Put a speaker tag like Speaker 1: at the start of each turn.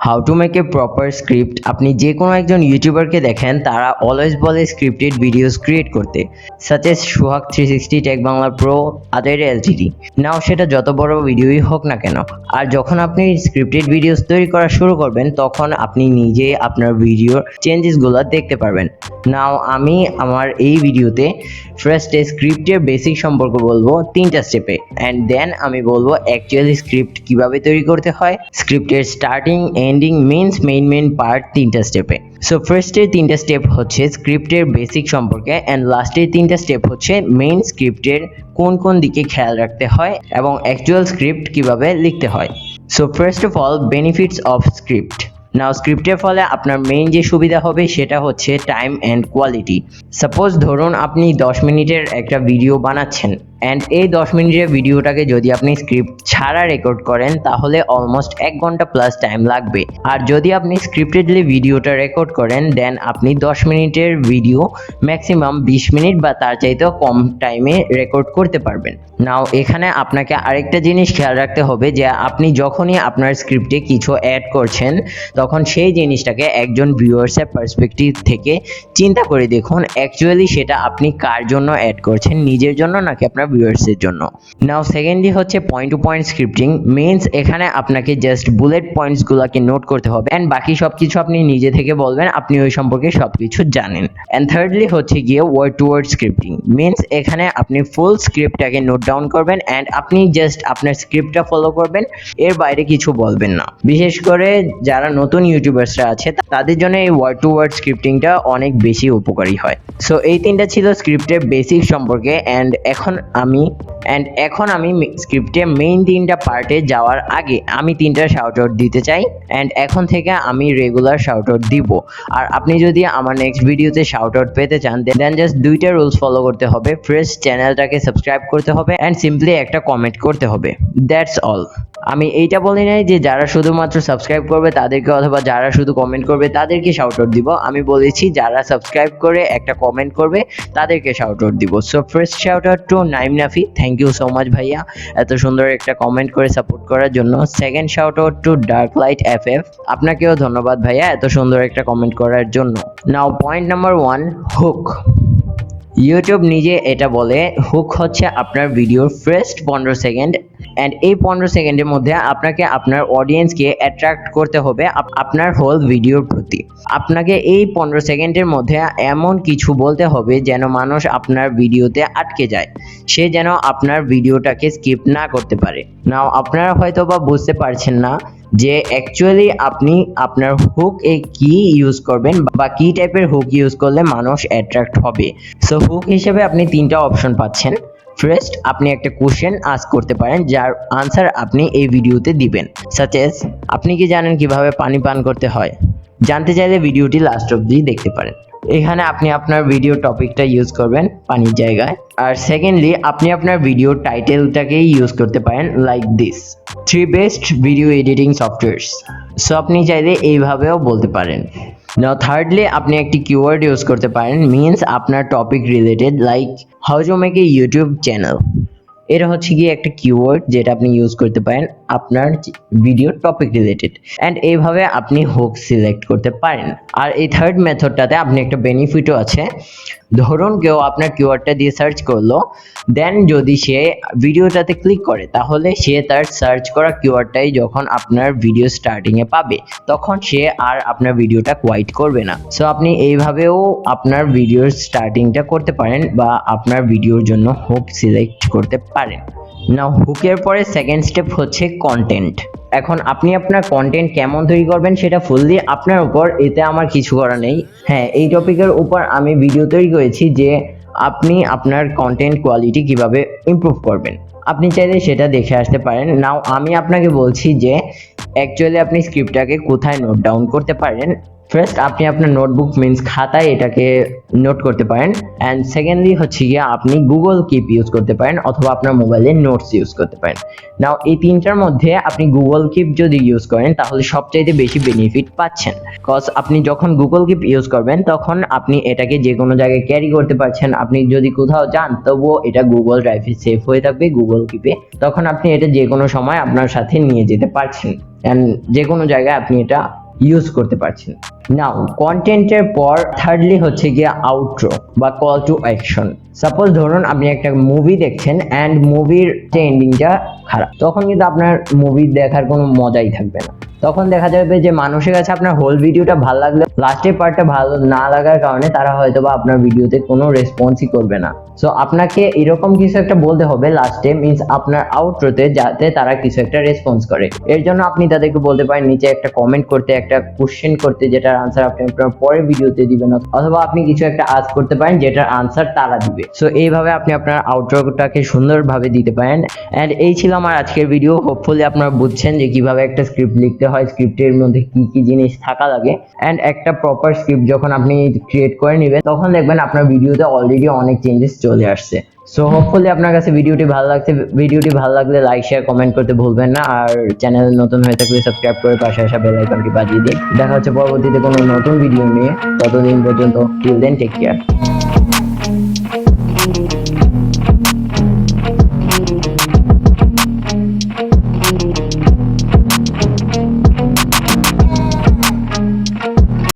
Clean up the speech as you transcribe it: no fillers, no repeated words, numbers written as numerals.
Speaker 1: How to make a proper script. আপনি যে কোনো একজন ইউটিউবারকে দেখেন, তারা অলওয়েজ বলে স্ক্রিপ্টেড ভিডিওস ক্রিয়েট করতে, সাচ এস সোহাগ 360 টেক বাংলা প্রো আদের এলটিডি। নাও সেটা যত বড় ভিডিওই হোক না কেন, আর যখন আপনি স্ক্রিপ্টেড ভিডিওস তৈরি করা শুরু করবেন, তখন আপনি নিজে আপনার ভিডিওর চেঞ্জেসগুলো দেখতে পারবেন। নাও আমি আমার এই ভিডিওতে ফার্স্টে স্ক্রিপ্টের বেসিক সম্পর্কে বলবো 3টা স্টেপে, অ্যান্ড দেন আমি বলবো অ্যাকচুয়ালি স্ক্রিপ্ট কিভাবে তৈরি করতে হয়, স্ক্রিপ্টের starting ending means main part 3টা স্টেপে। সো ফার্স্টের 3টা স্টেপ হচ্ছে স্ক্রিপ্টের বেসিক সম্পর্কে, অ্যান্ড লাস্টের 3টা স্টেপ হচ্ছে মেইন স্ক্রিপ্টের কোন কোন দিকে খেয়াল রাখতে হয় এবং অ্যাকচুয়াল স্ক্রিপ্ট কিভাবে লিখতে হয়। So first of all, benefits of script. Now স্ক্রিপ্টের ফলে আপনার মেইন যে সুবিধা হবে সেটা হচ্ছে টাইম অ্যান্ড কোয়ালিটি। সাপোজ ধরুন আপনি 10 মিনিটের একটা ভিডিও বানাচ্ছেন, অ্যান্ড এই 10 মিনিটের ভিডিওটাকে যদি আপনি স্ক্রিপ্ট ছাড়া রেকর্ড করেন, তাহলে অলমোস্ট 1 ঘন্টা প্লাস টাইম লাগবে। আর যদি আপনি স্ক্রিপ্টেডলি ভিডিওটা রেকর্ড করেন, দেন আপনি 10 মিনিটের ভিডিও ম্যাক্সিমাম 20 মিনিট বা তার চাইতেও কম টাইমে রেকর্ড করতে পারবেন। নাও এখানে আপনাকে আরেকটা জিনিস খেয়াল রাখতে হবে যে আপনি যখনই আপনার স্ক্রিপ্টে কিছু অ্যাড করছেন, তখন সেই জিনিসটাকে একজন ভিউয়ার্সের পার্সপেক্টিভ থেকে চিন্তা করে দেখুন অ্যাকচুয়ালি সেটা আপনি কার জন্য অ্যাড করছেন, নিজের জন্য নাকি আপনার ভিউয়ার্সের জন্য। নাও সেকেন্ডলি হচ্ছে point to point scripting. Means এখানে আপনাকে জাস্ট বুলেট পয়েন্টসগুলোকে নোট করতে হবে, অ্যান্ড বাকি সবকিছু আপনি নিজে থেকে বলবেন, আপনি ওই সম্পর্কে সবকিছু জানেন। অ্যান্ড থার্ডলি হচ্ছে গিয়ে word to word scripting. Means এখানে আপনি ফুল স্ক্রিপ্টটাকে নোট ডাউন করবেন, অ্যান্ড আপনি জাস্ট আপনার স্ক্রিপ্টটা ফলো করবেন, এর বাইরে কিছু বলবেন না। বিশেষ করে যারা নতুন ইউটিউবার্সরা আছে, তাদের জন্য এই ওয়ার্ড টু ওয়ার্ড স্ক্রিপ্টিংটা অনেক বেশি উপকারী হয়। সো এই 3টা ছিল স্ক্রিপ্টের বেসিক সম্পর্কে, অ্যান্ড এখন আমি স্ক্রিপ্টের মেইন 3টা পার্টে যাওয়ার আগে আমি 3টা শাউট আউট দিতে চাই, অ্যান্ড এখন থেকে আমি রেগুলার শাউট আউট দিব। আর আপনি যদি আমার নেক্সট ভিডিওতে শাউট আউট পেতে চান, দেন জাস্ট 2টা রুলস ফলো করতে হবে। ফার্স্ট, চ্যানেলটাকে সাবস্ক্রাইব করতে হবে, অ্যান্ড সিম্পলি একটা কমেন্ট করতে হবে। That's all. আমি এইটা বলি নাই যে যারা শুধুমাত্র সাবস্ক্রাইব করবে তাদেরকে, অথবা যারা শুধু কমেন্ট করবে তাদেরকে শাউট আউট দিব। আমি বলেছি যারা সাবস্ক্রাইব করে একটা কমেন্ট করবে তাদেরকে শাউট আউট দিব। So first shout out to Naim Nafi, thank you so much ভাইয়া এত সুন্দর একটা কমেন্ট করে সাপোর্ট করার জন্য। Second shout out to dark light FF, আপনাকেও ধন্যবাদ ভাইয়া এত সুন্দর একটা কমেন্ট করার জন্য। Now point number 1, hook. YouTube নিজে এটা বলে হুক হচ্ছে আপনার ভিডিওর ফার্স্ট 15 সেকেন্ড, অ্যান্ড এই 15 সেকেন্ডের মধ্যে আপনাকে আপনার অডিয়েন্সকে অ্যাট্রাক্ট করতে হবে আপনার হোল ভিডিওর প্রতি। আপনাকে এই 15 সেকেন্ডের মধ্যে এমন কিছু বলতে হবে যেন মানুষ আপনার ভিডিওতে আটকে যায়, সে যেন আপনার ভিডিওটাকে স্কিপ না করতে পারে। নাও আপনারা হয়তো বা বুঝতে পারছেন না যে অ্যাকচুয়ালি আপনি আপনার হুক কি ইউজ করবেন বা কি টাইপের হুক ইউজ করলে মানুষ অ্যাট্রাক্ট হবে। সো হুক হিসেবে আপনি 3টা অপশন পাচ্ছেন। ফার্স্ট, আপনি একটা কোশ্চেন আস্ক করতে পারেন যার আনসার আপনি এই ভিডিওতে দিবেন, সাচ এস আপনি কি জানেন কিভাবে পানি পান করতে হয়? জানতে চাইলে ভিডিওটি লাস্ট অবধি দেখতে পারেন। এখানে আপনি আপনার ভিডিও টপিকটা ইউজ করবেন পানির জায়গায়। আর সেকেন্ডলি, আপনি আপনার ভিডিও টাইটেলটাকেই ইউজ করতে পারেন like this, 3 best video editing softwares. So আপনি চাইলে এইভাবেও বলতে পারেন। নাও থার্ডলি, আপনি একটি কিওয়ার্ড ইউজ করতে পারেন, মিনস আপনার topic related, like how to make a YouTube channel. এটা হচ্ছে গিয়ে একটা কিওয়ার্ড যেটা আপনি ইউজ করতে পারেন আপনার ভিডিওর টপিক রিলেটেড, অ্যান্ড এইভাবে আপনি হুক সিলেক্ট করতে পারেন। আর এই থার্ড মেথডটাতে আপনি একটা বেনিফিটও আছে। ধরুন কেউ আপনার কিওয়ার্ডটা দিয়ে সার্চ করলো, দেন যদি সে ভিডিওটাতে ক্লিক করে, তাহলে সে তার সার্চ করা কিওয়ার্ডটাই যখন আপনার ভিডিও স্টার্টিংয়ে পাবে, তখন সে আর আপনার ভিডিওটা কোয়াইট করবে না। সো আপনি এইভাবেও আপনার ভিডিওর স্টার্টিংটা করতে পারেন বা আপনার ভিডিওর জন্য হুক সিলেক্ট করতে পারেন। নাও হুকের পরে সেকেন্ড স্টেপ হচ্ছে কন্টেন্ট। এখন আপনি আপনার কন্টেন্ট কেমন তৈরি করবেন সেটা ফুললি আপনার উপর, এতে আমার কিছু করা নেই। হ্যাঁ, এই টপিকের উপর আমি ভিডিও তৈরি করেছি যে আপনি আপনার কন্টেন্ট কোয়ালিটি কিভাবে ইমপ্রুভ করবেন, আপনি চাইলে সেটা দেখে আসতে পারেন। নাও আমি আপনাকে বলছি যে অ্যাকচুয়ালি আপনি স্ক্রিপ্টটাকে কোথায় নোট ডাউন করতে পারেন। ফার্স্ট আপনি আপনার নোটবুক মিন্স খাতায় এটাকে নোট করতে পারেন, অ্যান্ড সেকেন্ডলি হচ্ছে গিয়ে আপনি গুগল কিপ ইউজ করতে পারেন অথবা আপনার মোবাইলে নোটস ইউজ করতে পারেন। নাও এই তিনটার মধ্যে আপনি গুগল কিপ যদি ইউজ করেন তাহলে সবচাইতে বেশি বেনিফিট পাচ্ছেন, কজ আপনি যখন গুগল কিপ ইউজ করবেন তখন আপনি এটাকে যে কোনো জায়গায় ক্যারি করতে পারছেন। আপনি যদি কোথাও যান তবুও এটা গুগল ড্রাইভে সেভ হয়ে থাকবে গুগল কিপে, তখন আপনি এটা যে কোনো সময় আপনার সাথে নিয়ে যেতে পারছেন অ্যান্ড যে কোনো জায়গায় আপনি এটা ইউজ করতে পারছেন। নাও কন্টেন্টের পর থার্ডলি হচ্ছে গিয়ে আউটরো বা কল টু অ্যাকশন। সাপোজ ধরুন আপনি একটা মুভি দেখছেন অ্যান্ড মুভির এন্ডিংটা খারাপ, তখন কিন্তু আপনার মুভি দেখার কোনো মজাই থাকবে না। তখন দেখা যাবে যে মানুষের কাছে আপনার হোল ভিডিওটা ভালো লাগলে লাস্টের পার্টটা ভালো না লাগার কারণে তারা হয়তো বা আপনার ভিডিওতে কোনো রেসপন্সই করবে না। সো আপনাকে এরকম কিছু একটা বলতে হবে লাস্টে, মিন্স আপনার আউটরোতে, যাতে তারা কিছু একটা রেসপন্স করে। এর জন্য আপনি তাদেরকে বলতে পারেন নিচে একটা কমেন্ট করতে, একটা কোশ্চেন করতে যেটার আনসার আপনি আপনার পরের ভিডিওতে দিবেন, অথবা আপনি কিছু একটা আস্ক করতে পারেন যেটার আনসার তারা দিবে। সো এইভাবে আপনি আপনার আউটরোটাকে সুন্দরভাবে দিতে পারেন। অ্যান্ড এই ছিল আমার আজকের ভিডিও। হোপফুলি আপনারা বুঝছেন যে কিভাবে একটা স্ক্রিপ্ট লিখতে হয়, স্ক্রিপ্টের মধ্যে কি কি জিনিস থাকা লাগে, অ্যান্ড একটা প্রপার স্ক্রিপ্ট যখন আপনি ক্রিয়েট করে নেবেন তখন দেখবেন আপনার ভিডিওতে অলরেডি অনেক চেঞ্জেস চলে আসছে। সো হোপফুলি আপনার কাছে ভিডিওটি ভালো লাগছে। ভিডিওটি ভালো লাগলে লাইক শেয়ার কমেন্ট করতে ভুলবেন না, আর চ্যানেল নতুন হয়ে থাকলে সাবস্ক্রাইব করে পাশে আসা বেল আইকনটি বাজিয়ে দিন। দেখা হচ্ছে পরবর্তীতে কোনো নতুন ভিডিও নিয়ে। ততদিন পর্যন্ত টিল দেন টেক কেয়ার।